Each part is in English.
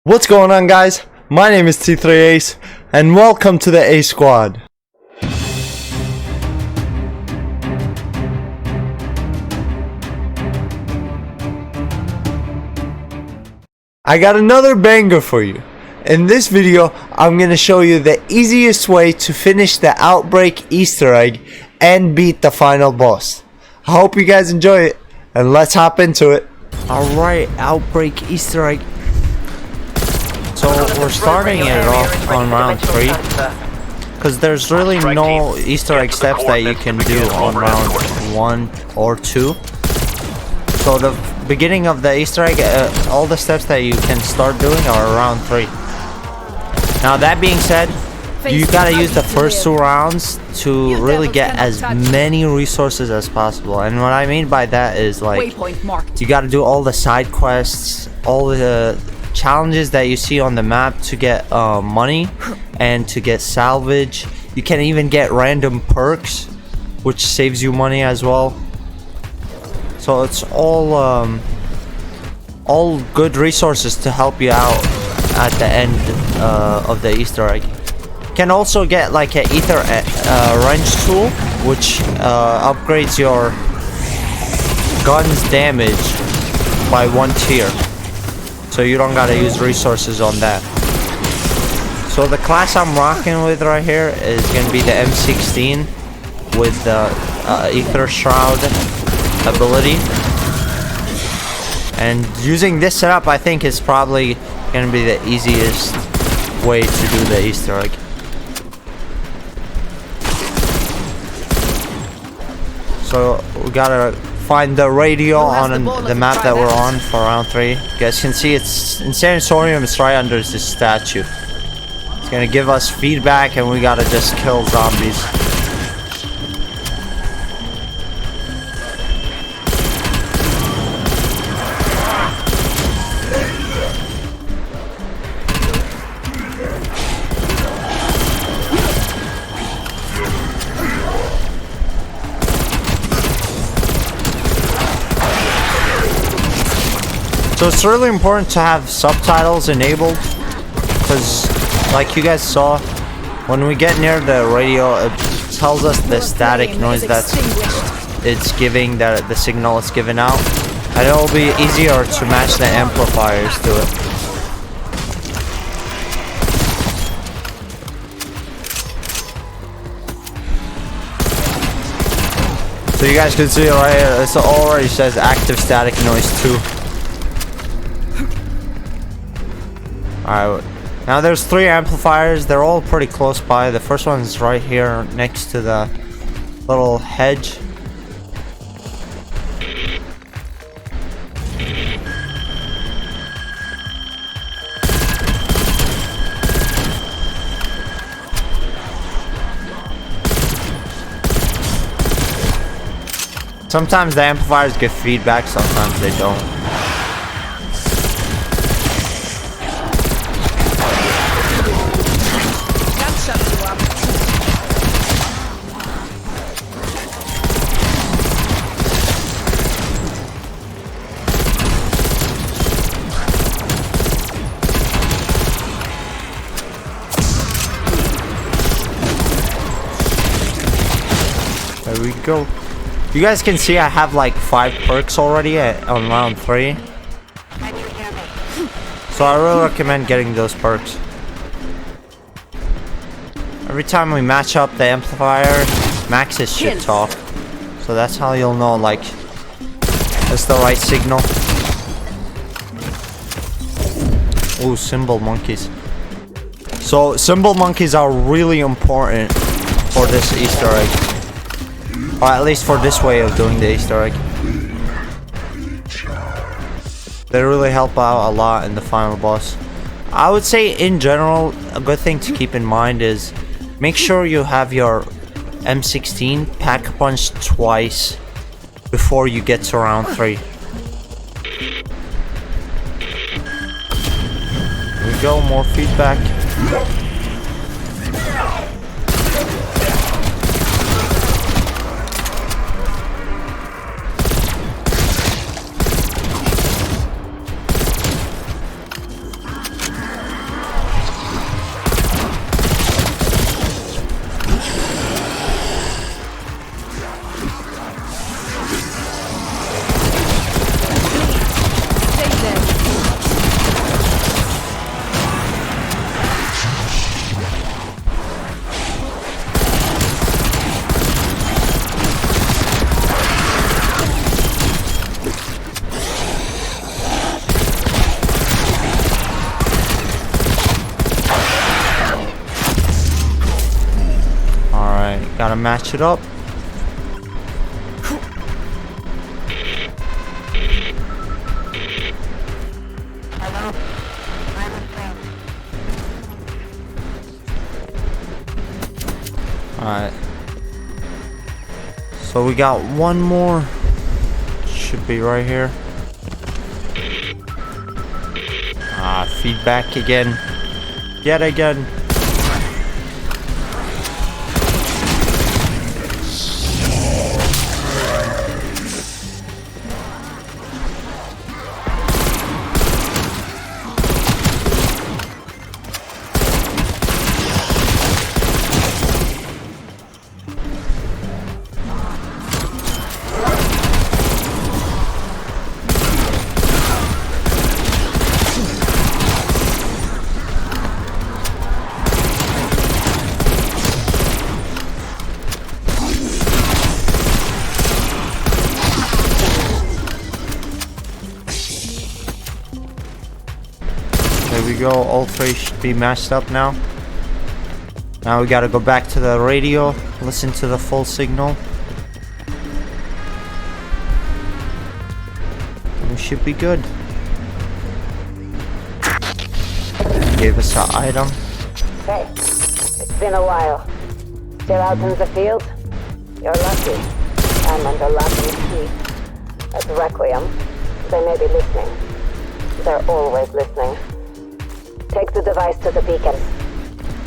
What's going on, guys? My name is T3 Ace and welcome to the A Squad. I got another banger for you. In this video, I'm gonna show you the easiest way to finish the Outbreak Easter egg and beat the final boss. I hope you guys enjoy it, and let's hop into it. Alright, Outbreak Easter egg. So we're starting it off on round 3, because there's really no Easter egg steps that you can do on round 1 or 2. So the beginning of the Easter egg, all the steps that you can start doing are around 3. Now that being said, you gotta use the first 2 rounds to really get as many resources as possible. And what I mean by that is, like, you gotta do all the side quests, all the challenges that you see on the map to get money and to get salvage. You can even get random perks, which saves you money as well. So it's all good resources to help you out at the end of the Easter egg. You can also get like an ether wrench tool, which upgrades your gun's damage by 1 tier. So you don't gotta use resources on that. So the class I'm rocking with right here is gonna be the M16 with the Ether Shroud ability. And using this setup, I think, is probably gonna be the easiest way to do the Easter egg. So we gotta find the radio on the map that we're on for round 3. You guys can see it's in Sanatorium. It's right under this statue. It's gonna give us feedback and we gotta just kill zombies. So it's really important to have subtitles enabled, because like you guys saw, when we get near the radio, it tells us the static noise that it's giving, that the signal is giving out, and it will be easier to match the amplifiers to it. So you guys can see right here, it already says active static noise 2. Alright, now there's 3 amplifiers. They're all pretty close by. The first one's right here next to the little hedge. Sometimes the amplifiers give feedback, sometimes they don't. There we go. You guys can see I have like 5 perks already on round 3. So I really recommend getting those perks. Every time we match up the amplifier, maxes should talk. So that's how you'll know, like, it's the right signal. Ooh, symbol monkeys. So symbol monkeys are really important for this Easter egg. Or at least for this way of doing the Easter egg. They really help out a lot in the final boss. I would say in general, a good thing to keep in mind is make sure you have your M16 pack punched twice before you get to round 3. There we go, more feedback. Gotta match it up. Alright. So we got one more. Should be right here. Feedback again. Yet again. There we go, all three should be matched up now. Now we gotta go back to the radio, listen to the full signal. We should be good. Gave us an item. Hey, it's been a while. Still out in the field? You're lucky. I'm under lock and key. At Requiem, they may be listening. They're always listening. Take the device to the beacon.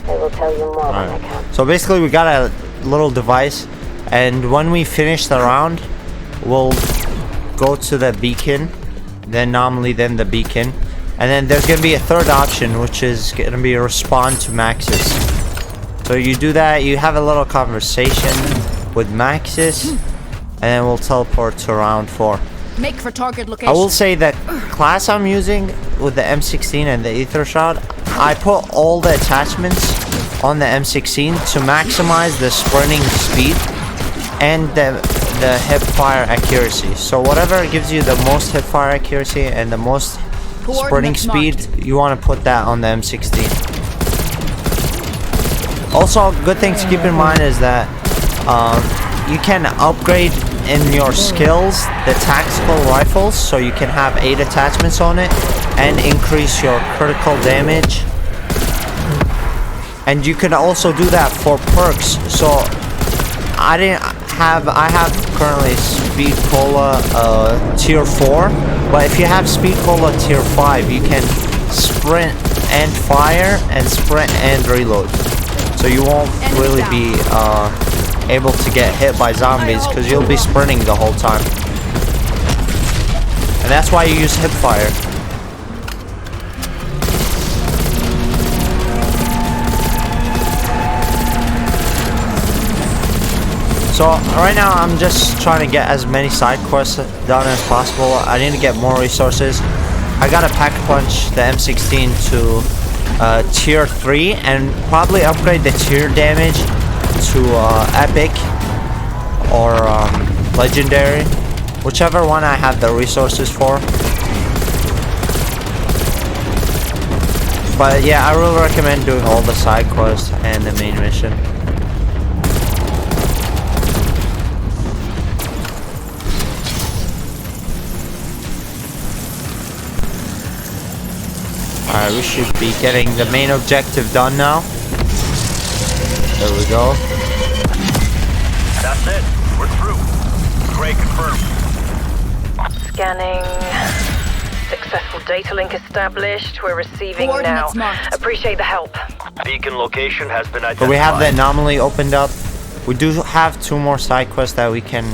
They will tell you more when they can. So basically we got a little device, and when we finish the round, we'll go to the beacon, then the beacon, and then there's gonna be a third option, which is gonna be a respond to Maxis. So you do that, you have a little conversation with Maxis, and then we'll teleport to round 4. Make for target location. I will say that class I'm using with the M16 and the ether shot, I put all the attachments on the M16 to maximize the sprinting speed and the hip fire accuracy. So whatever gives you the most hip fire accuracy and the most sprinting speed, you want to put that on the M16. Also, good thing to keep in mind is that you can upgrade in your skills the tactical rifles, so you can have 8 attachments on it and increase your critical damage. And you can also do that for perks. So I have currently Speed Cola tier 4, but if you have Speed Cola tier 5, you can sprint and fire and sprint and reload. So you won't really be able to get hit by zombies because you'll be sprinting the whole time. And that's why you use hip fire. So right now I'm just trying to get as many side quests done as possible. I need to get more resources. I gotta pack punch the M16 to tier 3 and probably upgrade the tier damage to epic or legendary, whichever one I have the resources for. But yeah, I really recommend doing all the side quests and the main mission. Alright, we should be getting the main objective done now. There we go. That's it. We're through. Gray confirmed. Scanning. Successful data link established. We're receiving now. Appreciate the help. Beacon location has been identified. But we have the anomaly opened up. We do have 2 more side quests that we can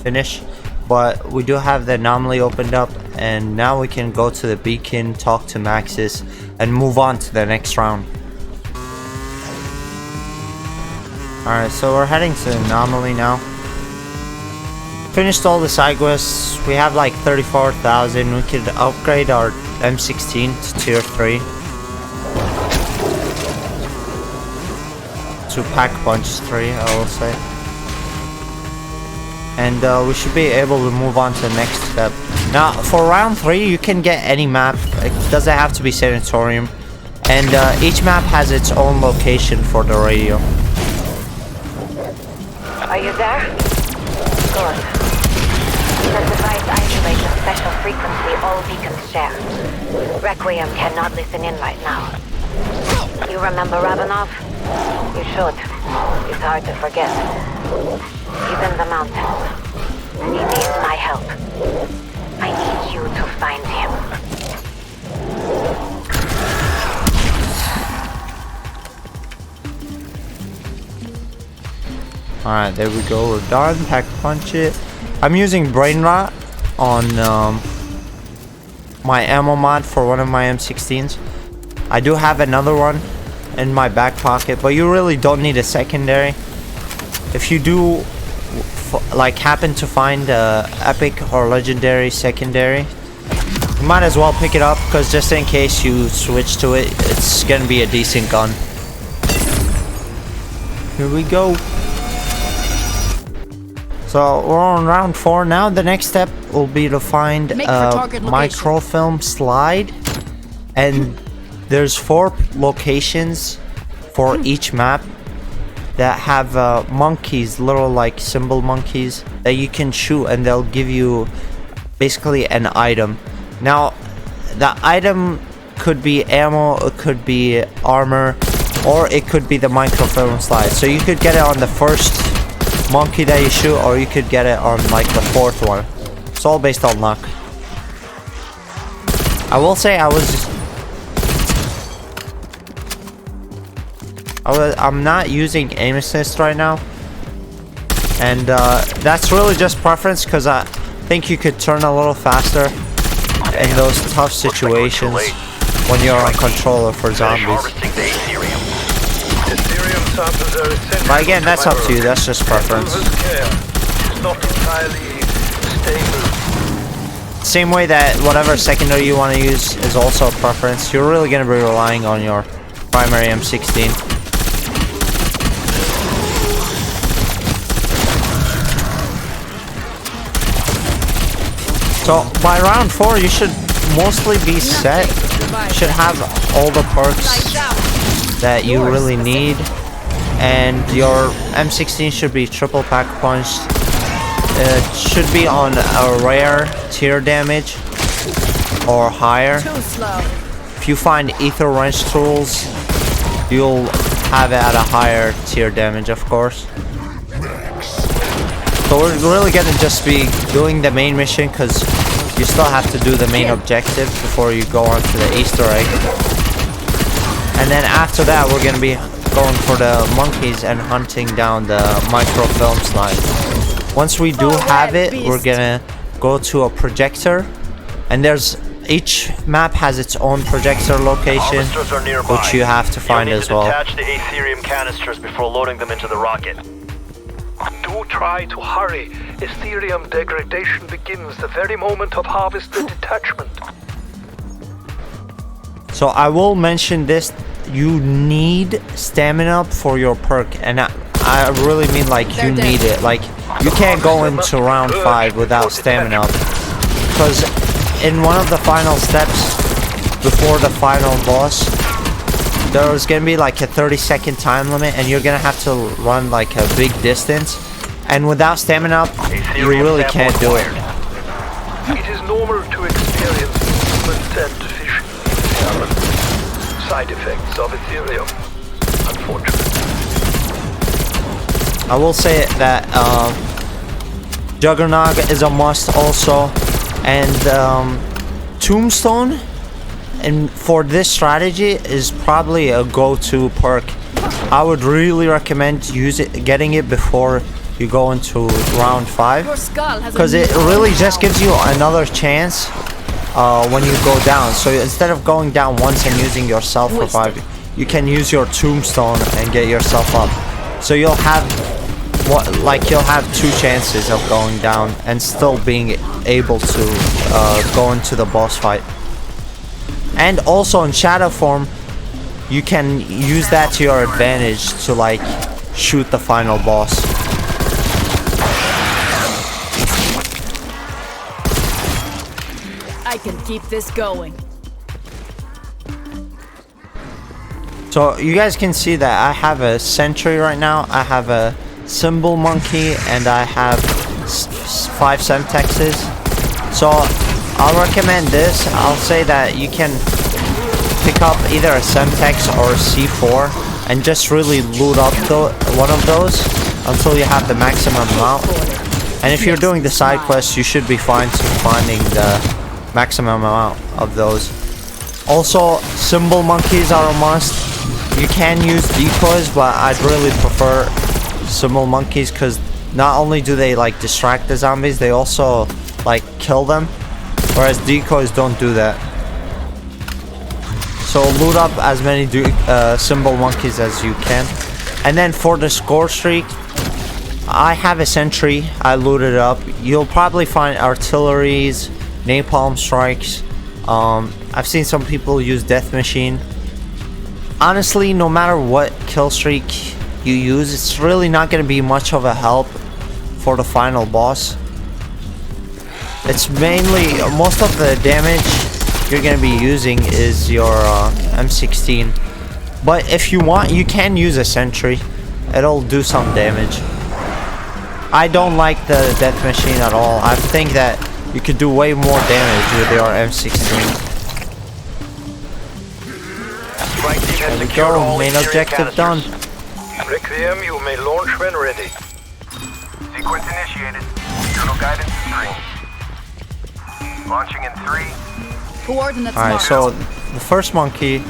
finish. But we do have the anomaly opened up. And now we can go to the beacon, talk to Maxis, and move on to the next round. Alright, so we're heading to the anomaly now. Finished all the side quests. We have like 34,000. We could upgrade our M16 to tier 3. To pack punch 3, I will say. And we should be able to move on to the next step. Now, for round 3, you can get any map. It doesn't have to be Sanatorium. And each map has its own location for the radio. Are you there? Good. The device isolates a special frequency all beacons share. Requiem cannot listen in right now. You remember Ravenov? You should. It's hard to forget. He's in the mountains. He needs my help. I need you to find him. Alright, there we go. We're done. Pack punch it. I'm using brain rot on my ammo mod for one of my M16s. I do have another one in my back pocket, but you really don't need a secondary. If you do like happen to find a epic or legendary secondary, you might as well pick it up, because just in case you switch to it, it's gonna be a decent gun. Here we go. So we're on round 4 now. The next step will be to find a microfilm slide, and there's 4 locations for each map that have monkeys, little like symbol monkeys that you can shoot, and they'll give you basically an item. Now the item could be ammo, it could be armor, or it could be the microfilm slide. So you could get it on the first monkey that you shoot, or you could get it on like the 4th one. It's all based on luck. I will say I'm not using aim assist right now, and that's really just preference, because I think you could turn a little faster in those tough situations when you're on controller for zombies. But again, that's up to you. That's just preference. Same way that whatever secondary you want to use is also a preference. You're really going to be relying on your primary M16. So by round 4 you should mostly be set. You should have all the perks that you really need, and your M16 should be triple pack punched. It should be on a rare tier damage or higher. If you find ether wrench tools, you'll have it at a higher tier damage, of course. So we're really gonna just be doing the main mission, because you still have to do the main objective before you go on to the Easter egg. And then after that, we're gonna be going for the monkeys and hunting down the microfilm slide. Once we do have it, we're gonna go to a projector, and each map has its own projector location, which you have to find as well. Detach the Aetherium canisters before loading them into the rocket. Do try to hurry. Aetherium degradation begins the very moment of harvested detachment. So I will mention this: you need stamina for your perk, and I really mean like you need it. Like you can't go into round 5 without stamina, because in one of the final steps before the final boss, there's gonna be like a 30-second time limit, and you're gonna have to run like a big distance, and without stamina you really can't do it. It is normal to experience movement and vision impairment. Side effects of Aetherium, unfortunately. I will say that Juggernog is a must also, and Tombstone, and for this strategy, is probably a go-to perk. I would really recommend getting it before you go into round 5, because it really just gives you another chance when you go down. So instead of going down once and using your self revive, you can use your Tombstone and get yourself up. So you'll have you'll have 2 chances of going down and still being able to go into the boss fight. And also in shadow form, you can use that to your advantage to like shoot the final boss. I can keep this going. So you guys can see that I have a sentry right now. I have a Symbol Monkey, and I have 5 Semtexes. So I'll recommend this. I'll say that you can pick up either a Semtex or a C4 and just really loot up one of those until you have the maximum amount. And if you're doing the side quests, you should be fine to finding the maximum amount of those. Also, Symbol Monkeys are a must. You can use decoys, but I'd really prefer Symbol Monkeys because not only do they like distract the zombies, they also like kill them, whereas decoys don't do that. So loot up as many Symbol Monkeys as you can. And then for the score streak, I have a sentry. I looted up. You'll probably find artilleries, napalm strikes. I've seen some people use death machine. Honestly, no matter what kill streak you use, it's really not going to be much of a help for the final boss. It's mainly, most of the damage you're going to be using is your M16. But if you want, you can use a sentry. It'll do some damage. I don't like the death machine at all. I think that you could do way more damage with your M16. There we go, main objective done. Requiem, you may launch when ready. Sequence initiated. Internal guidance 3. Launching in 3. Coordinates Alright, so the first monkey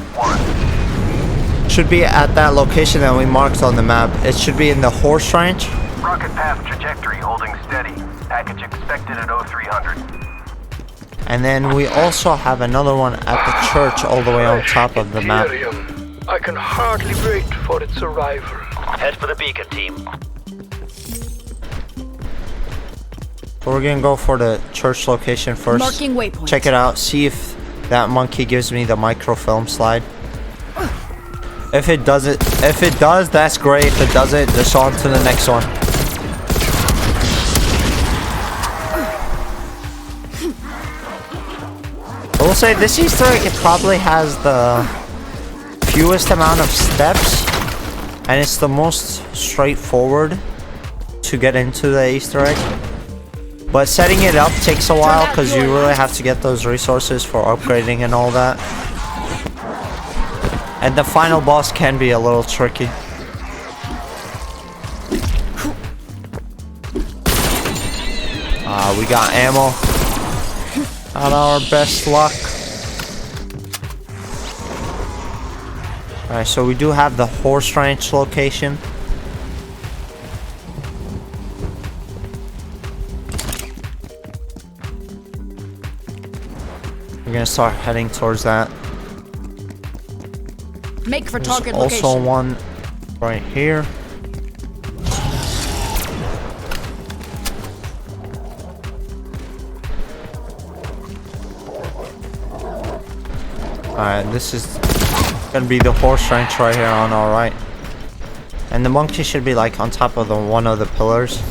should be at that location that we marked on the map. It should be in the horse ranch. Rocket path trajectory holding steady. Package expected at 0300. And then we also have another one at the church all the way on top of the map. I can hardly wait for its arrival. Head for the beacon, team. So we're gonna go for the church location first. Marking waypoint. Check it out, see if that monkey gives me the microfilm slide. If it does, that's great. If it doesn't, just on to the next one. I will say this Easter egg, it probably has the fewest amount of steps, and it's the most straightforward to get into the Easter egg. But setting it up takes a while because you really have to get those resources for upgrading and all that. And the final boss can be a little tricky. We got ammo. Not our best luck. Alright, so we do have the horse ranch location. We're gonna start heading towards that. Make for There's target also location. one right here. Alright, this is gonna be the horse ranch right here on our right. And the monkey should be like on top of one of the pillars.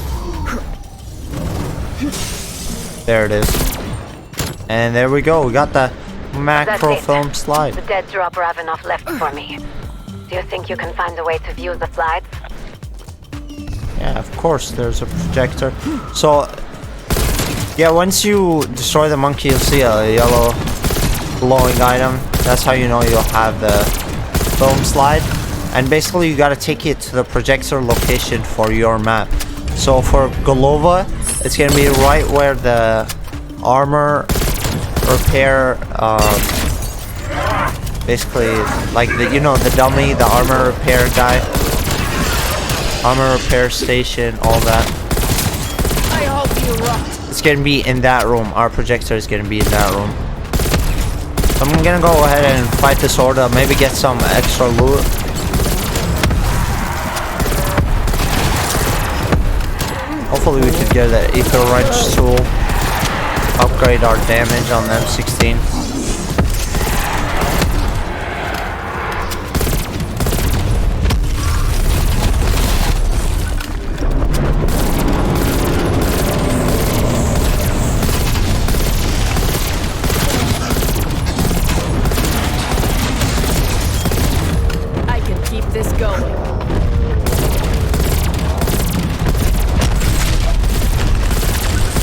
There it is. And there we go, we got the macro film slide. The dead dropper have enough left for me. Do you think you can find a way to view the slides? Yeah, of course, there's a projector. So, yeah, once you destroy the monkey, you'll see a yellow glowing item. That's how you know you'll have the film slide. And basically, you gotta take it to the projector location for your map. So for Golova, it's gonna be right where the armor repair, basically, like the, you know, the dummy, the armor repair guy, armor repair station, all that. I hope you rock. It's gonna be in that room. Our projector is gonna be in that room. So I'm gonna go ahead and fight this order, maybe get some extra loot. Hopefully we could get the ether wrench tool, upgrade our damage on the M16. I can keep this going.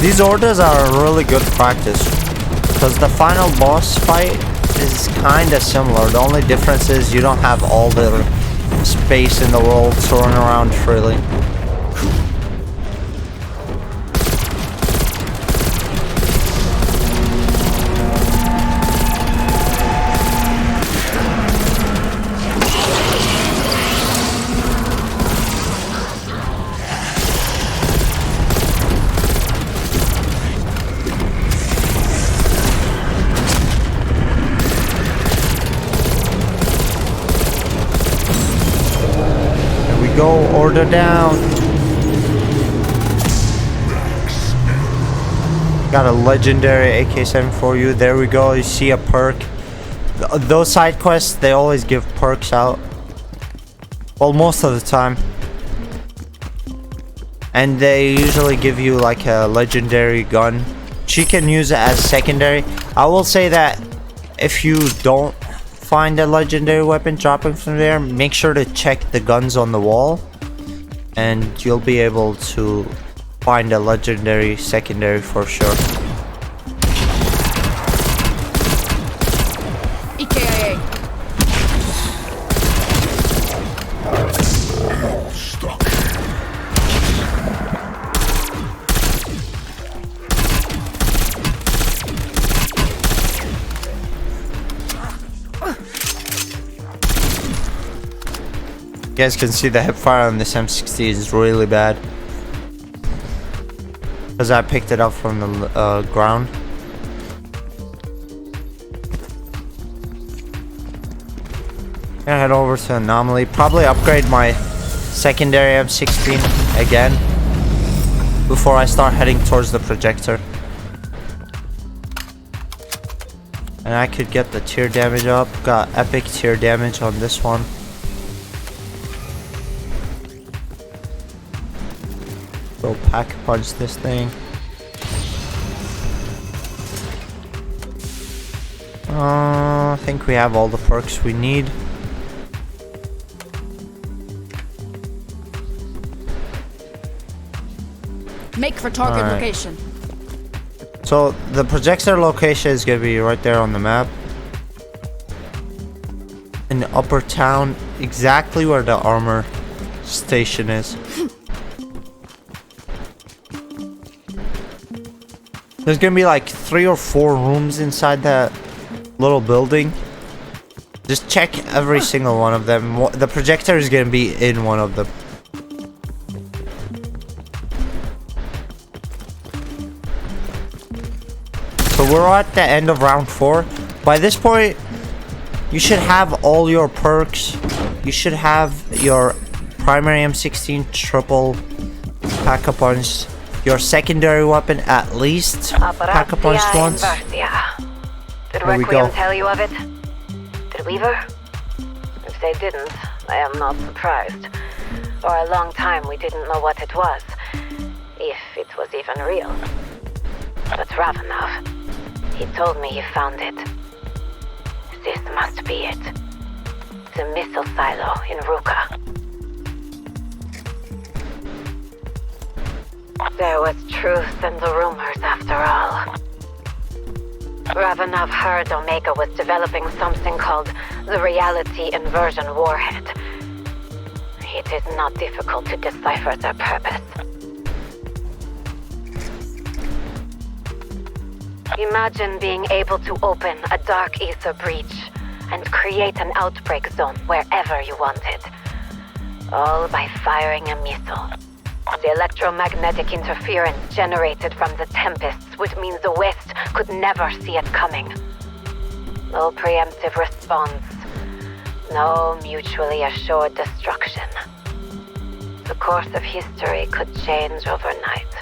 These orders are really good practice, because the final boss fight is kinda similar. The only difference is you don't have all the space in the world to run around freely. Go, order down. Got a legendary AK-7 for you. There we go. You see a perk. Those side quests, they always give perks out. Well, most of the time. And they usually give you like a legendary gun. She can use it as secondary. I will say that if you don't find a legendary weapon dropping from there, make sure to check the guns on the wall, and you'll be able to find a legendary secondary for sure. EKIA. You guys can see the hipfire on this M60 is really bad, because I picked it up from the ground. Gonna head over to Anomaly, probably upgrade my secondary M16 again before I start heading towards the Projector. And I could get the tier damage up. Got epic tier damage on this one. Go pack punch this thing. I think we have all the perks we need. Make for target Alright. location. So the Projector location is gonna be right there on the map. In the upper town, exactly where the armor station is. There's gonna be like 3 or 4 rooms inside that little building. Just check every single one of them. The Projector is gonna be in one of them. So we're at the end of round 4. By this point, you should have all your perks. You should have your primary M16 triple pack-a-punch. Your secondary weapon at least pack-a-punched once. Did There we Requiem go. tell you of it? Did Weaver? If they didn't, I am not surprised. For a long time we didn't know what it was. If it was even real. But Ravenov, he told me he found it. This must be it. The missile silo in Ruka. There was truth in the rumors after all. Ravenov heard Omega was developing something called the Reality Inversion Warhead. It is not difficult to decipher their purpose. Imagine being able to open a dark ether breach and create an outbreak zone wherever you wanted. All by firing a missile. The electromagnetic interference generated from the tempests would mean the West could never see it coming. No preemptive response. No mutually assured destruction. The course of history could change overnight.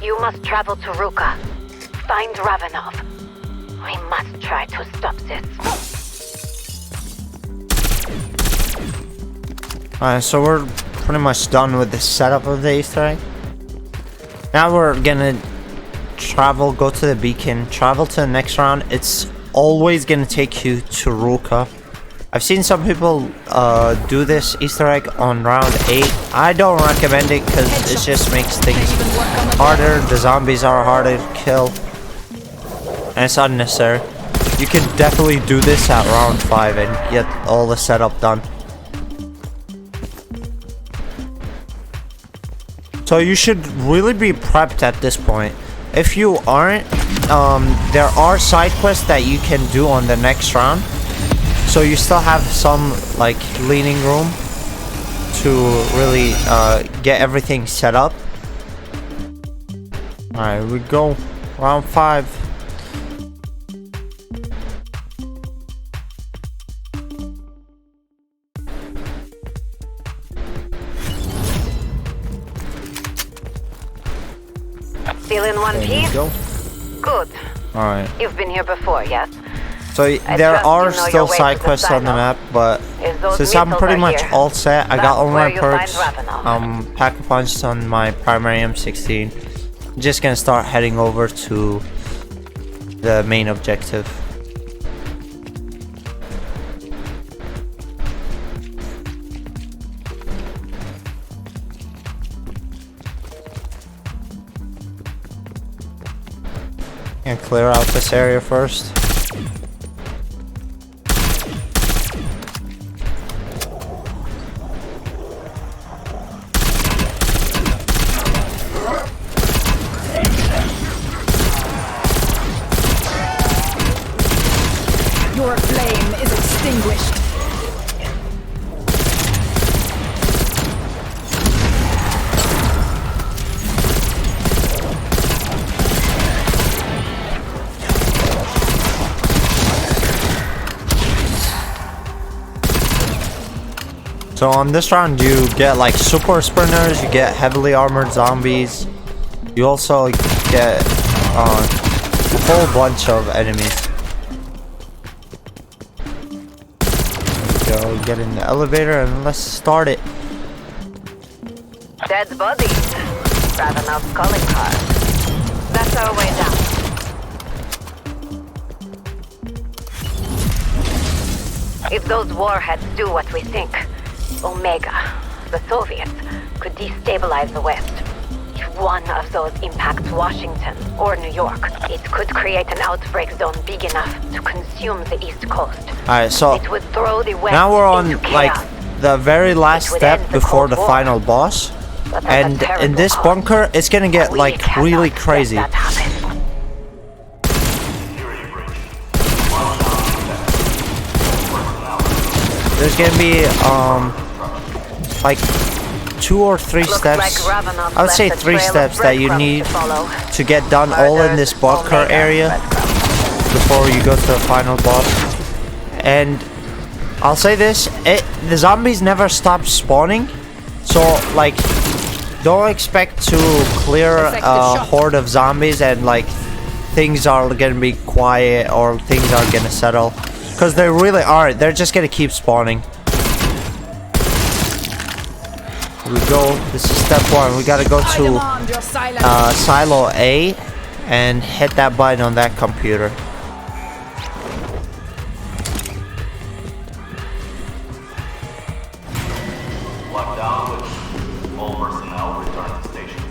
You must travel to Ruka. Find Ravenov. We must try to stop this. Alright, so we're pretty much done with the setup of the Easter egg. Now we're gonna travel, go to the beacon, travel to the next round. It's always gonna take you to Ruka. I've seen some people do this Easter egg on round 8. I don't recommend it because it just makes things harder. The zombies are harder to kill. And it's unnecessary. You can definitely do this at round 5 and get all the setup done. So you should really be prepped at this point. If you aren't, there are side quests that you can do on the next round. So you still have some like leaning room to really get everything set up. Alright, we go. Round 5. Still in one piece? Go. Good. Alright. You've been here before, yes? So there trust are you know still your way side to the quests on the silo. map, but If those since I'm missiles pretty are much here, all set, I got that's all my where you'll find perks. Ravenov. Pack a punch on my primary M16. Just gonna start heading over to the main objective. And clear out this area first. Your flame is extinguished. So on this round you get like super sprinters, you get heavily armored zombies, you also get a whole bunch of enemies. There we go, get in the elevator and let's start it. Dead bodies. Ravenov's calling card. That's our way down. If those warheads do what we think, Omega, the Soviets, could destabilize the West. If one of those impacts Washington or New York, it could create an outbreak zone big enough to consume the East Coast. Alright, so It would throw the West now we're on into like chaos. the very last It would step end the before Cold the War. final boss. But at a And in terrible this cost. bunker, it's gonna get We like cannot really let crazy. that happen. There's gonna be like 2 or 3 Looks steps. like Ravenov I would say left a 3 trail of steps that you breadcrumbs need to follow. to get done all in Murder, this bunker Omega, area breadcrumbs. before you go to the final boss. And I'll say this, the zombies never stop spawning, so like don't expect to clear Effective a shot. horde of zombies and like things are gonna be quiet or things are gonna settle, because they really aren't. They're just gonna keep spawning. Here we go. This is step 1. We gotta go I to demand your silence. silo A and hit that button on that computer. Lockdown with all personnel return to station.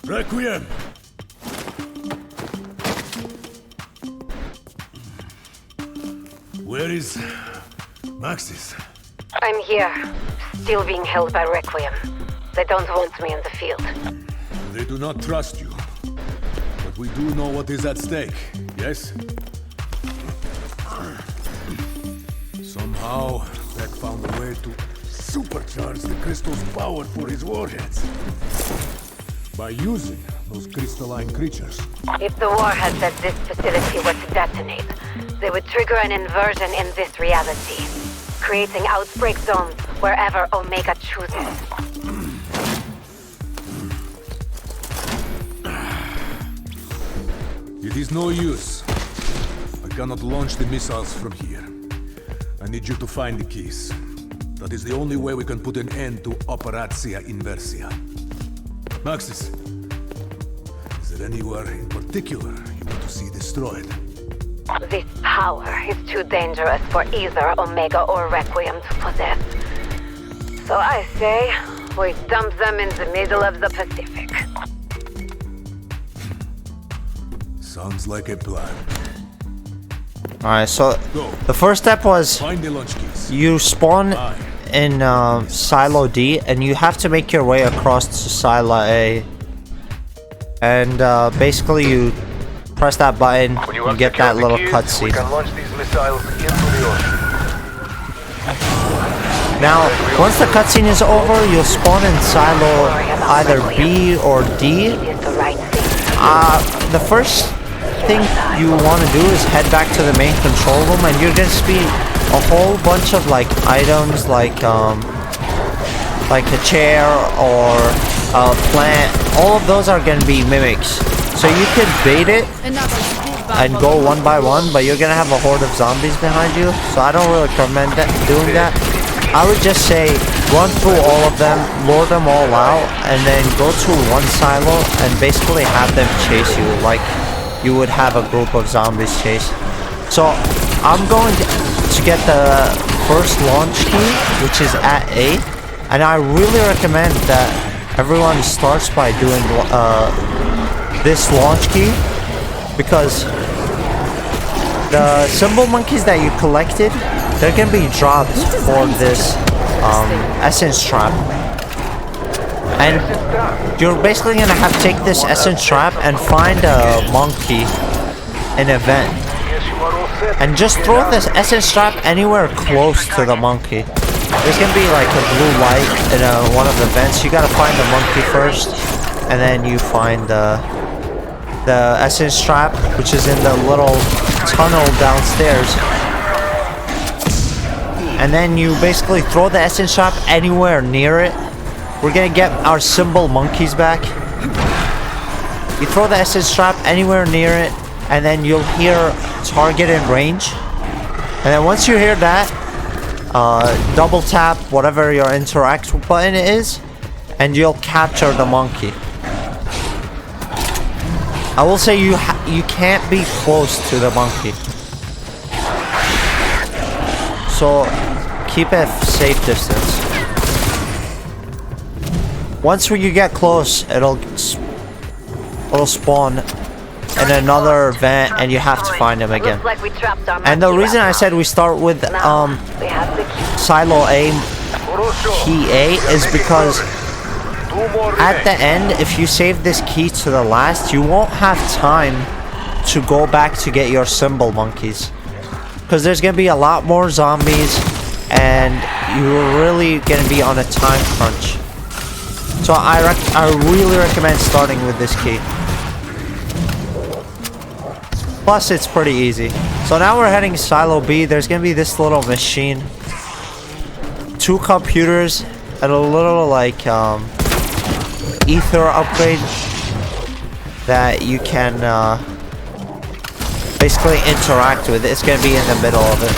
Requiem! Where is Maxis? I'm here, still being held by Requiem. They don't want me in the field. They do not trust you. But we do know what is at stake, yes? Somehow, Beck found a way to supercharge the crystal's power for his warheads. By using those crystalline creatures. If the warheads at this facility were to detonate, they would trigger an inversion in this reality. creating outbreak zones wherever Omega chooses. It is no use. I cannot launch the missiles from here. I need you to find the keys. That is the only way we can put an end to Operatia Inversia. Maxis, is there anywhere in particular you want to see destroyed? This power is too dangerous for either Omega or Requiem to possess. So I say, we dump them in the middle of the Pacific. Sounds like a plan. Alright, so Go. the first step was Find the launch keys. you spawn in Silo D, and you have to make your way across to Silo A. And basically you press that button, When you have get that secured the little keys, cutscene. We can launch these missiles into the ocean. Now, once the cutscene is over, you'll spawn in Silo either B or D. It is the right thing. The first thing you want to do is head back to the main control room, and you're going to see a whole bunch of like items like a chair or a plant. All of those are going to be mimics. So you can bait it and go one by one, but you're going to have a horde of zombies behind you. So I don't really recommend doing that. I would just say run through all of them, lure them all out, and then go to one silo and basically have them chase you like you would have a group of zombies chase. So I'm going to get the first launch key, which is at A, and I really recommend that everyone starts by doing this launch key, because the symbol monkeys that you collected, they're gonna be dropped for this essence trap, and you're basically gonna have to take this essence trap and find a monkey in a vent, and just throw this essence trap anywhere close to the monkey. There's gonna be like a blue light in one of the vents. You gotta find the monkey first, and then you find the essence trap, which is in the little tunnel downstairs. And then you basically throw the essence trap anywhere near it. We're gonna get our symbol monkeys back. You throw the essence trap anywhere near it, and then you'll hear target in range. And then once you hear that, double tap whatever your interact button is, and you'll capture the monkey. I will say you can't be close to the monkey, so keep a safe distance. Once you get close, it'll spawn in another vent, and you have to find him again. Looks like we trapped our And the monkey reason rat I said we start with now. We have the key. Silo A, key A, is because at the end, if you save this key to the last, you won't have time to go back to get your symbol monkeys, because there's gonna be a lot more zombies, and you're really gonna be on a time crunch. So I really recommend starting with this key. Plus, it's pretty easy. So now we're heading Silo B. There's gonna be this little machine, 2 computers, and a little like ether upgrade that you can basically interact with. It's gonna be in the middle of it.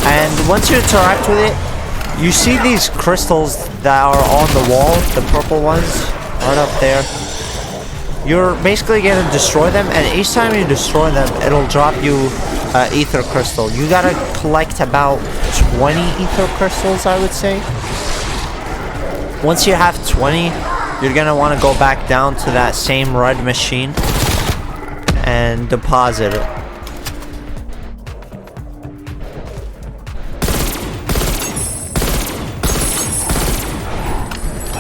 And once you interact with it, you see these crystals that are on the wall, the purple ones right up there. You're basically gonna destroy them, and each time you destroy them, it'll drop you ether crystal. You gotta collect about 20 ether crystals, I would say. Once you have 20, you're gonna want to go back down to that same red machine and deposit it.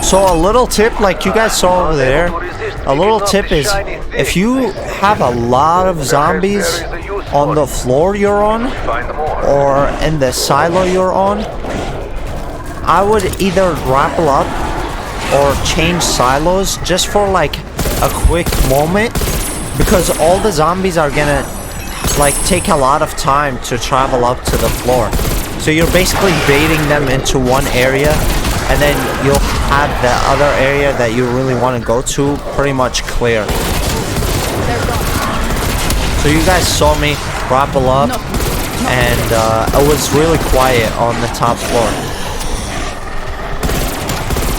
So a little tip, like you guys saw over there, a little tip is if you have a lot of zombies on the floor you're on, or in the silo you're on, I would either grapple up or change silos just for like a quick moment, because all the zombies are gonna like take a lot of time to travel up to the floor. So you're basically baiting them into one area, and then you'll have the other area that you really want to go to pretty much clear. So you guys saw me grapple up, and it was really quiet on the top floor.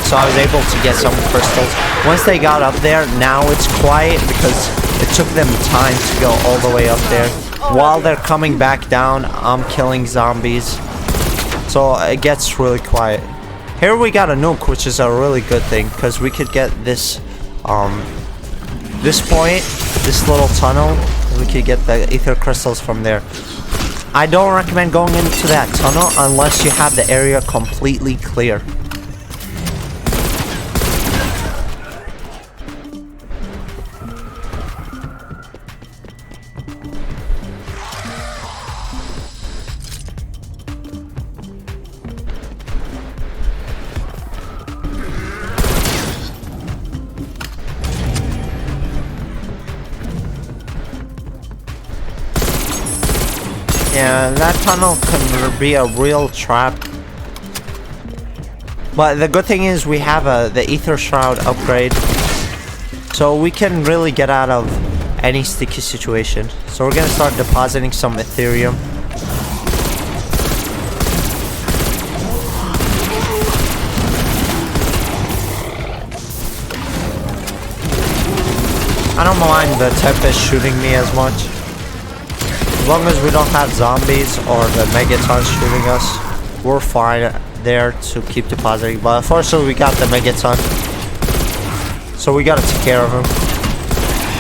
So I was able to get some crystals. Once they got up there, now it's quiet because it took them time to go all the way up there. While they're coming back down, I'm killing zombies. So it gets really quiet. Here we got a nuke, which is a really good thing, because we could get this this point, this little tunnel. We could get the ether crystals from there. I don't recommend going into that tunnel unless you have the area completely clear. Yeah, that tunnel can be a real trap. But the good thing is we have the Ether Shroud upgrade. So we can really get out of any sticky situation. So we're gonna start depositing some Ethereum. I don't mind the Tempest shooting me as much. As long as we don't have zombies or the Megatons shooting us, we're fine there to keep depositing. But unfortunately we got the Megaton, so we gotta take care of him.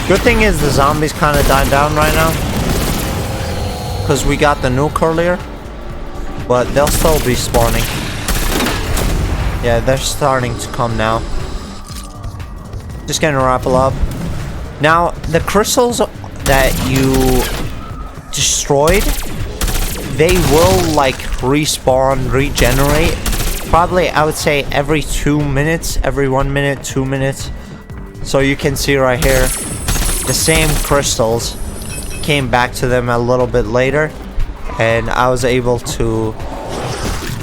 Good thing is the zombies kind of died down right now, because we got the nuke earlier. But they'll still be spawning. Yeah, they're starting to come now. Just gonna rappel up. Now, the crystals that you destroyed, they will like respawn, regenerate. Probably, I would say every 2 minutes, every 1 minute, 2 minutes. So you can see right here, the same crystals came back to them a little bit later, and I was able to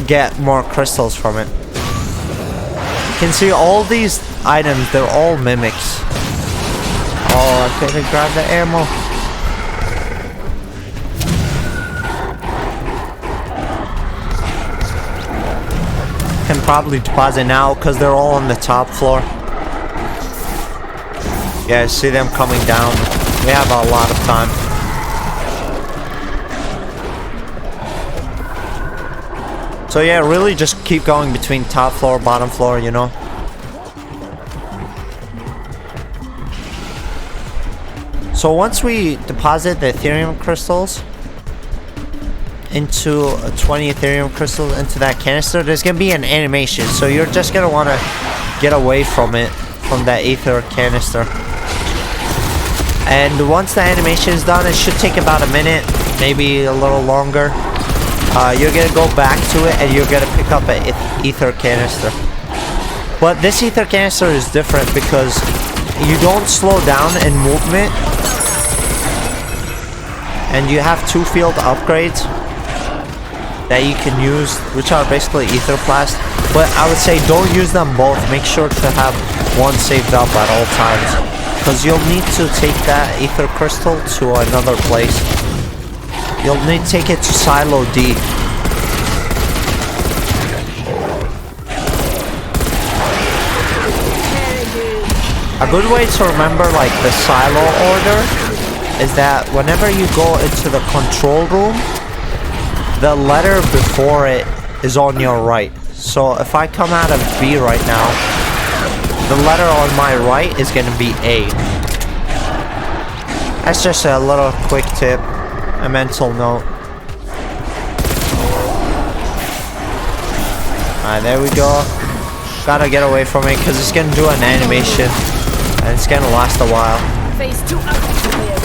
get more crystals from it. You can see all these items, they're all mimics. Oh, I couldn't grab the ammo. Can probably deposit now because they're all on the top floor. Yeah, see them coming down. We have a lot of time. So yeah, really just keep going between top floor, bottom floor, you know. So once we deposit the Ethereum crystals into 20 Ethereum crystals into that canister, there's gonna be an animation. So you're just gonna want to get away from it, from that ether canister. And once the animation is done, it should take about a minute, maybe a little longer. You're gonna go back to it and you're gonna pick up an ether canister. But this ether canister is different because you don't slow down in movement, and you have 2 field upgrades that you can use, which are basically ether blast. But I would say don't use them both. Make sure to have one saved up at all times, because you'll need to take that ether crystal to another place. You'll need to take it to Silo D. A good way to remember like the silo order is that whenever you go into the control room, the letter before it is on your right. So if I come out of B right now, the letter on my right is going to be A. That's just a little quick tip, a mental note. Alright, there we go. Gotta get away from it because it's going to do an animation and it's going to last a while. Phase 2 activated.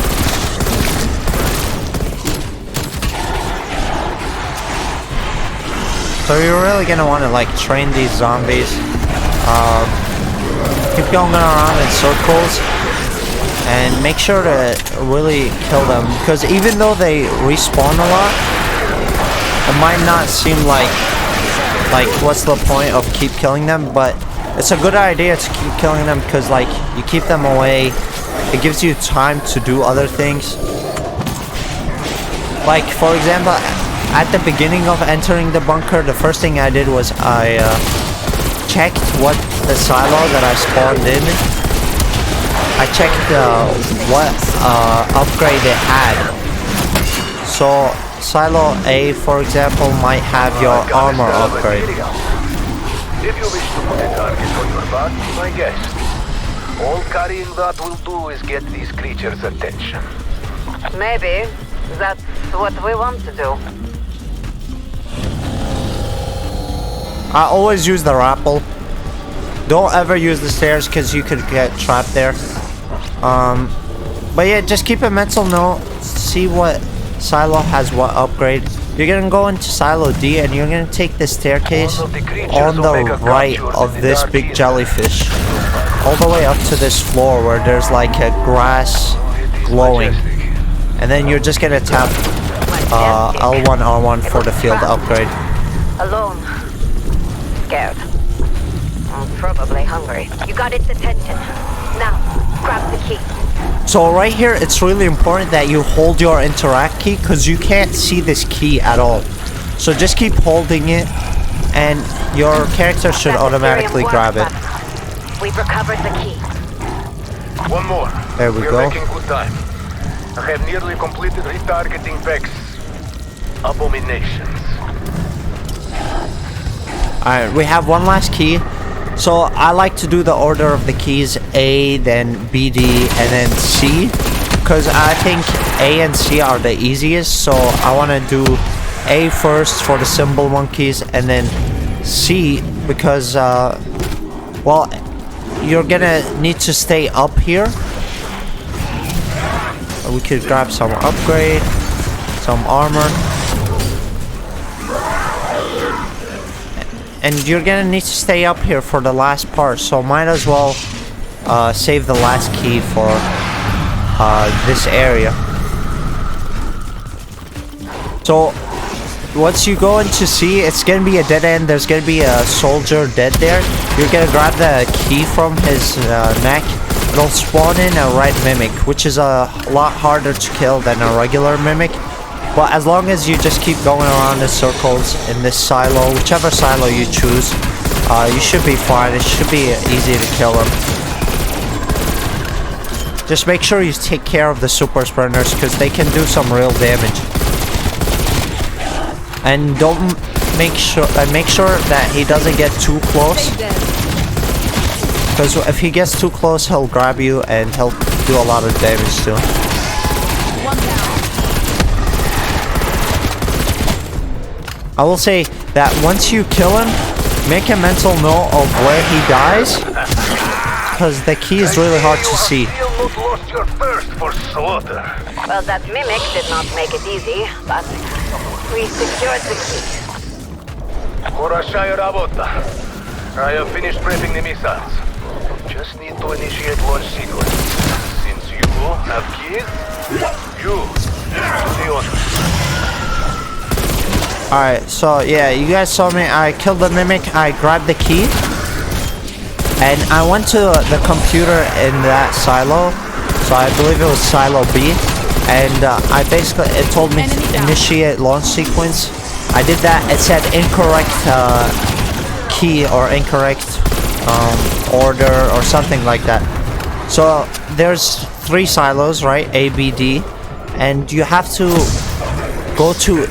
So you're really gonna want to like train these zombies. Keep going around in circles and make sure to really kill them, because even though they respawn a lot, it might not seem like what's the point of keep killing them, but it's a good idea to keep killing them, because like you keep them away, it gives you time to do other things. Like for example, at the beginning of entering the bunker, the first thing I did was I checked what the silo that I spawned in. I checked what upgrade it had. So silo A, for example, might have your armor upgrade. If you wish to put a target on your back, my guess. All carrying that will do is get these creatures' attention. Maybe that's what we want to do. I always use the rappel. Don't ever use the stairs because you could get trapped there. But yeah, just keep a mental note. See what silo has what upgrade. You're gonna go into silo D and you're gonna take the staircase on the right of this big jellyfish, all the way up to this floor where there's like a grass glowing, and then you're just gonna tap L1 R1 for the field upgrade. Alone. Scared. Probably hungry. You got its attention. Now, grab the key. So right here, it's really important that you hold your interact key, because you can't see this key at all. So just keep holding it, and your character should automatically grab it. We've recovered the key. One more. There we We're go. making good time. I have nearly completed retargeting Vex abominations. Alright, we have one last key. So I like to do the order of the keys: A, then B, D, and then C, because I think A and C are the easiest. So I want to do A first for the symbol monkeys, and then C because well, you're gonna need to stay up here. We could grab some upgrade, some armor, and you're gonna need to stay up here for the last part, so might as well save the last key for this area. So once you go into C, it's gonna be a dead end. There's gonna be a soldier dead there. You're gonna grab the key from his neck. It'll spawn in a red mimic, which is a lot harder to kill than a regular mimic. But as long as you just keep going around in circles in this silo, whichever silo you choose, you should be fine. It should be easy to kill them. Just make sure you take care of the super sprinters, because they can do some real damage. And make sure that he doesn't get too close, because if he gets too close, he'll grab you and he'll do a lot of damage too. I will say that once you kill him, make a mental note of where he dies, because the key is really hard to see. Still not lost your thirst for slaughter. Well, that mimic did not make it easy, but we secured the key. Horashaya Rabota. I have finished prepping the missiles. Just need to initiate launch sequence. Since you have keys, you to the honor. Alright, so yeah, you guys saw me. I killed the mimic, I grabbed the key, and I went to the computer in that silo. So I believe it was silo B, and it told me initiate launch sequence. I did that. It said incorrect key or incorrect order or something like that. So there's 3 silos, right? A, B, D, and you have to go to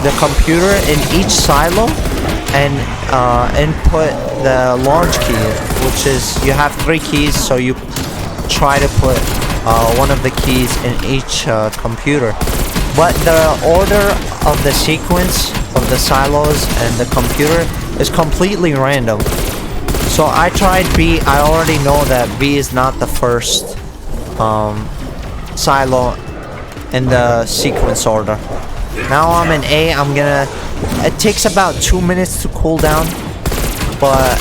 the computer in each silo and input the launch key, which is, you have 3 keys, so you try to put one of the keys in each computer. But the order of the sequence of the silos and the computer is completely random. So I tried B. I already know that B is not the first silo in the sequence order. Now I'm in A. It takes about 2 minutes to cool down, but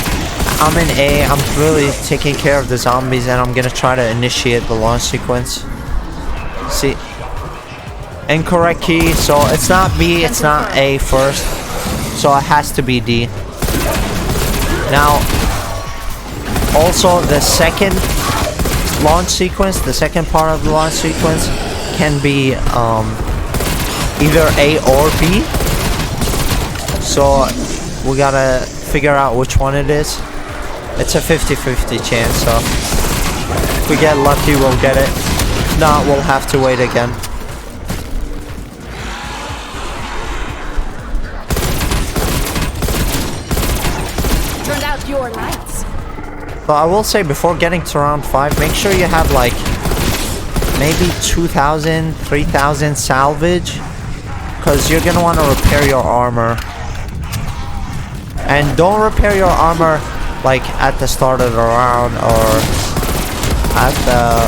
I'm in A. I'm really taking care of the zombies, and I'm gonna try to initiate the launch sequence. See, incorrect key. So it's not B. It's not A first. So it has to be D. Now, also the second launch sequence, the second part of the launch sequence, can be either A or B. So we gotta figure out which one it is. It's a 50-50 chance, so if we get lucky, we'll get it. If not, we'll have to wait again. Turned out your lights. So I will say, before getting to round 5, make sure you have like maybe 2,000, 3,000 salvage, because you're gonna want to repair your armor. And don't repair your armor like at the start of the round or at the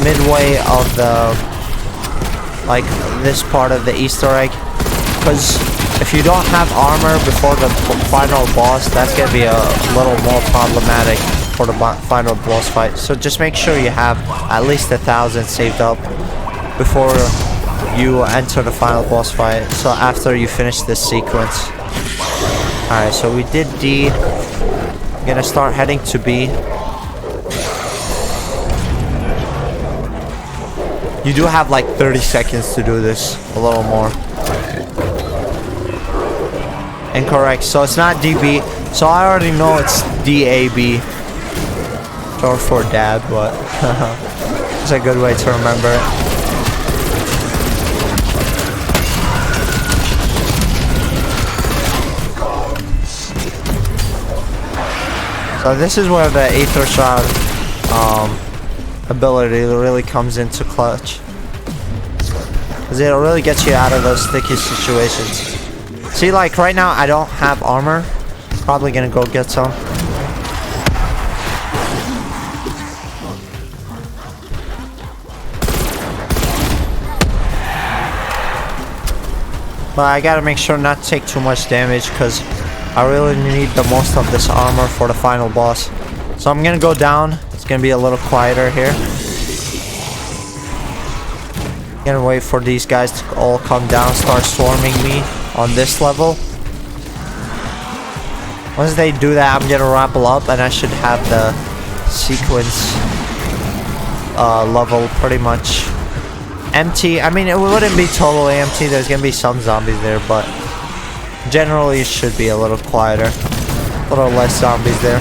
midway of the, like, this part of the Easter egg, because if you don't have armor before the final boss, that's gonna be a little more problematic for the final boss fight. So just make sure you have at least 1,000 saved up before you enter the final boss fight, so after you finish this sequence. Alright, so we did D. I'm gonna start heading to B. You do have like 30 seconds to do this, a little more. Incorrect, so it's not DB. So I already know it's DAB. Or for dad, but it's a good way to remember it. So this is where the Aether Shroud ability really comes into clutch, because it really gets you out of those sticky situations. See, like right now I don't have armor. Probably gonna go get some. But I gotta make sure not to take too much damage, because I really need the most of this armor for the final boss. So I'm gonna go down. It's gonna be a little quieter here. Gonna wait for these guys to all come down, start swarming me on this level. Once they do that, I'm gonna rappel up, and I should have the sequence level pretty much empty. I mean, it wouldn't be totally empty. There's gonna be some zombies there, but generally it should be a little quieter, a little less zombies there.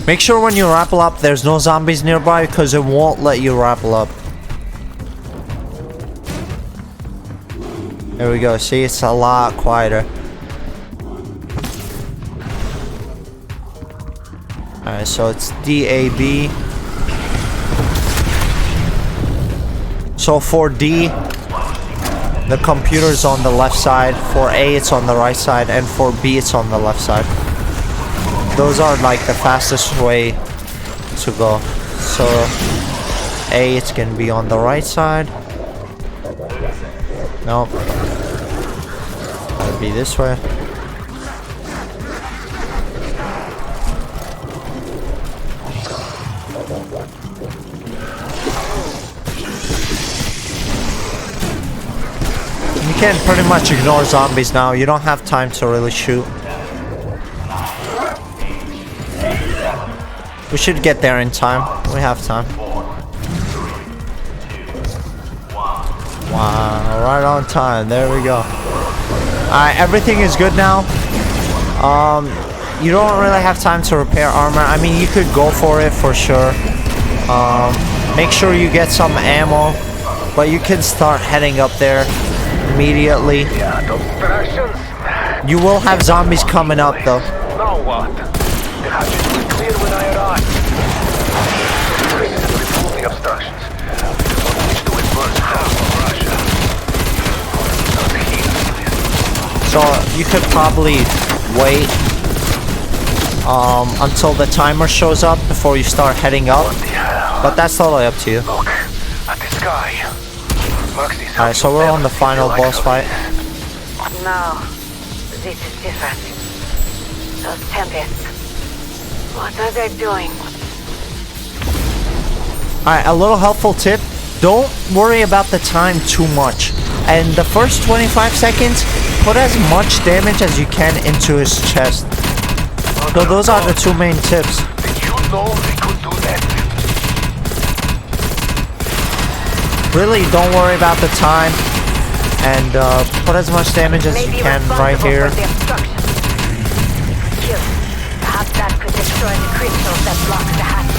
Make sure when you rappel up there's no zombies nearby, because it won't let you rappel up. There we go. See, it's a lot quieter. Alright, so it's DAB. So for D, the computer's on the left side. For A, it's on the right side. And for B, it's on the left side. Those are like the fastest way to go. So A, it's gonna be on the right side. Nope. Gotta be this way. You can pretty much ignore zombies now. You don't have time to really shoot. We should get there in time. We have time. Wow, right on time. There we go. Alright, everything is good now. You don't really have time to repair armor. I mean, you could go for it for sure. Make sure you get some ammo. But you can start heading up there immediately. You will have zombies coming up though. Now what? The hatches will clear when I arrive. Remove the obstructions. To it burns half of Russia. So you could probably wait until the timer shows up before you start heading up. But that's totally up to you. Look at the sky. Alright, so we're on the final boss fight. No. This is different. Those tempests. What are they doing? Alright, a little helpful tip. Don't worry about the time too much. And the first 25 seconds, put as much damage as you can into his chest. So those are the two main tips. Did you know they could do that? Really, don't worry about the time. And put as much damage as you can right here. Perhaps that could destroy the crystals that block the hatch.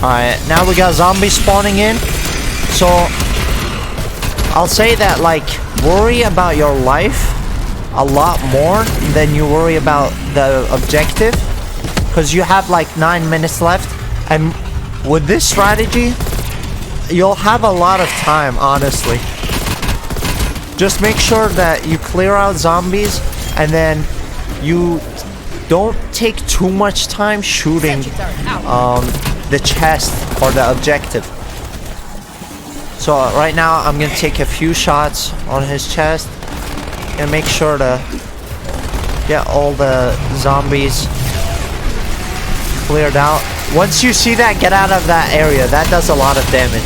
Alright, now we got zombies spawning in. So, I'll say that, like, worry about your life a lot more than you worry about the objective. Because you have, like, 9 minutes left. And with this strategy, you'll have a lot of time, honestly. Just make sure that you clear out zombies, and then you don't take too much time shooting the chest or the objective. So right now I'm gonna take a few shots on his chest and make sure to get all the zombies cleared out. Once you see that, get out of that area. That does a lot of damage.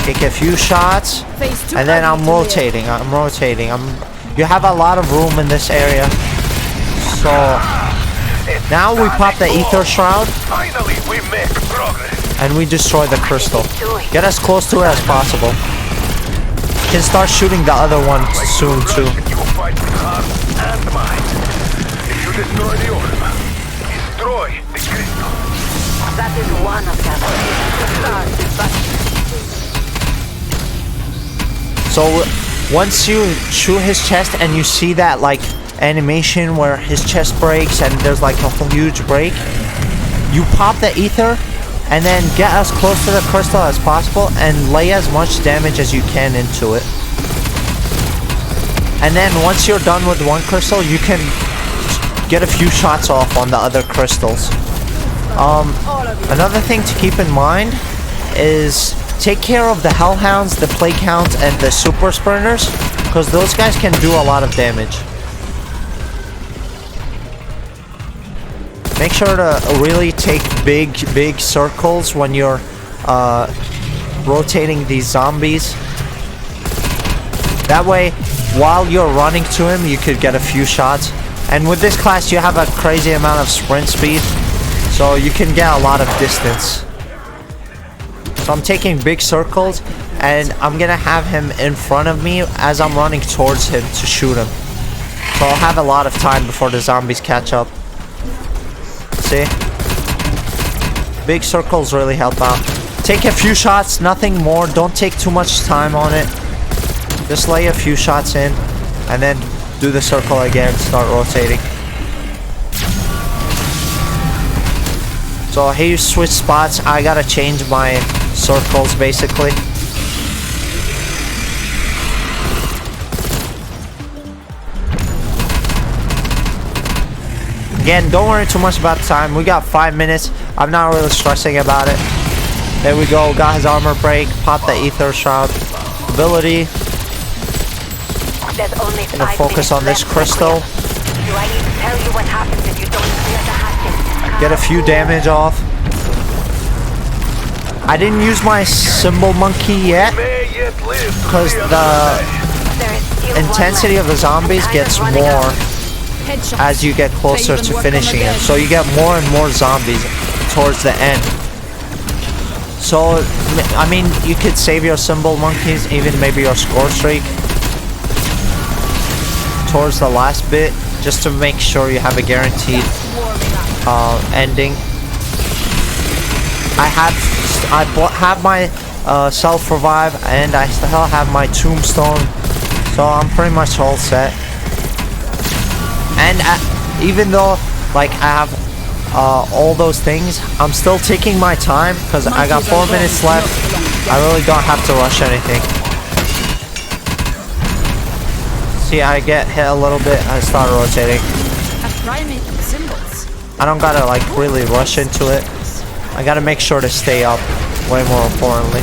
Take a few shots, and then I'm rotating. You have a lot of room in this area. So now we pop the ether shroud, Finally, we make progress. and we destroy the crystal. Get as close to it as possible. You can start shooting the other one soon too. You fight with heart and mind. If you destroy the orb, destroy the crystal. That is one of them. But So once you shoot his chest and you see that like animation where his chest breaks and there's like a huge break, you pop the ether and then get as close to the crystal as possible and lay as much damage as you can into it. And then once you're done with one crystal, you can get a few shots off on the other crystals. Another thing to keep in mind is take care of the hellhounds, the plague hounds, and the super sprinters, because those guys can do a lot of damage. Make sure to really take big circles when you're rotating these zombies. That way, while you're running to him, you could get a few shots. And with this class, you have a crazy amount of sprint speed, so you can get a lot of distance. So I'm taking big circles, and I'm gonna have him in front of me as I'm running towards him to shoot him. So I'll have a lot of time before the zombies catch up. See? Big circles really help out. Take a few shots, nothing more. Don't take too much time on it. Just lay a few shots in, and then do the circle again, start rotating. So here you switch spots. I gotta change my circles basically. Again, don't worry too much about the time. We got 5 minutes. I'm not really stressing about it. There we go. Got his armor break. Pop the ether shroud ability. Gonna focus on this crystal. do I need to tell you what happens if you don't clear the hatches? Get a few damage off. I didn't use my symbol monkey yet May yet live to because see the another day. There is still intensity of the zombies gets more Headshot. as you get closer They even to work finishing on the it. dead. So you get more and more zombies towards the end. So, I mean, you could save your symbol monkeys, even maybe your score streak, towards the last bit, just to make sure you have a guaranteed ending. I have my self-revive, and I still have my tombstone, so I'm pretty much all set. And even though like I have all those things, I'm still taking my time because I got 4 minutes left. I really don't have to rush anything. See, I get hit a little bit, I start rotating. A primate with symbols. I don't gotta like really rush into it. I gotta make sure to stay up, way more importantly.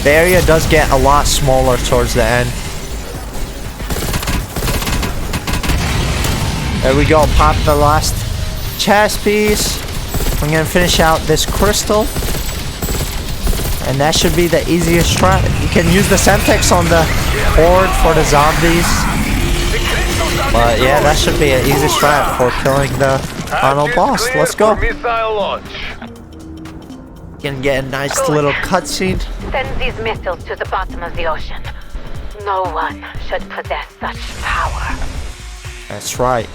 The area does get a lot smaller towards the end. There we go, pop the last chest piece. I'm gonna finish out this crystal. And that should be the easiest strat. You can use the Semtex on the horde for the zombies. But yeah, that should be an easy strat for killing the final boss. Let's go. Missile launch. Can get a nice little cutscene. Send these missiles to the bottom of the ocean. No one should possess such power. That's right.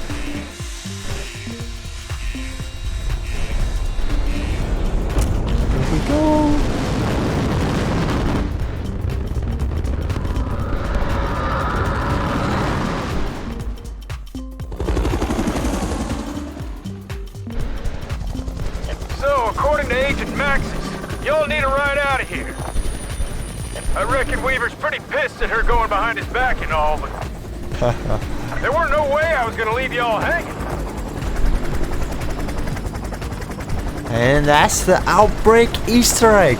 Here we go. So, according to Agent Maxis, y'all need a ride out of here. I reckon Weaver's pretty pissed at her going behind his back and all, but there weren't no way I was gonna leave y'all hanging. And that's the Outbreak Easter egg.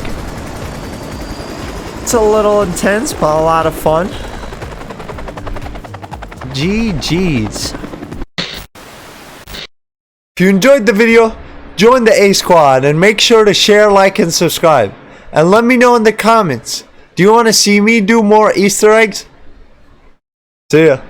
It's a little intense, but a lot of fun. GG's. If you enjoyed the video, join the A Squad and make sure to share, like, and subscribe. And let me know in the comments, do you want to see me do more Easter eggs? See ya.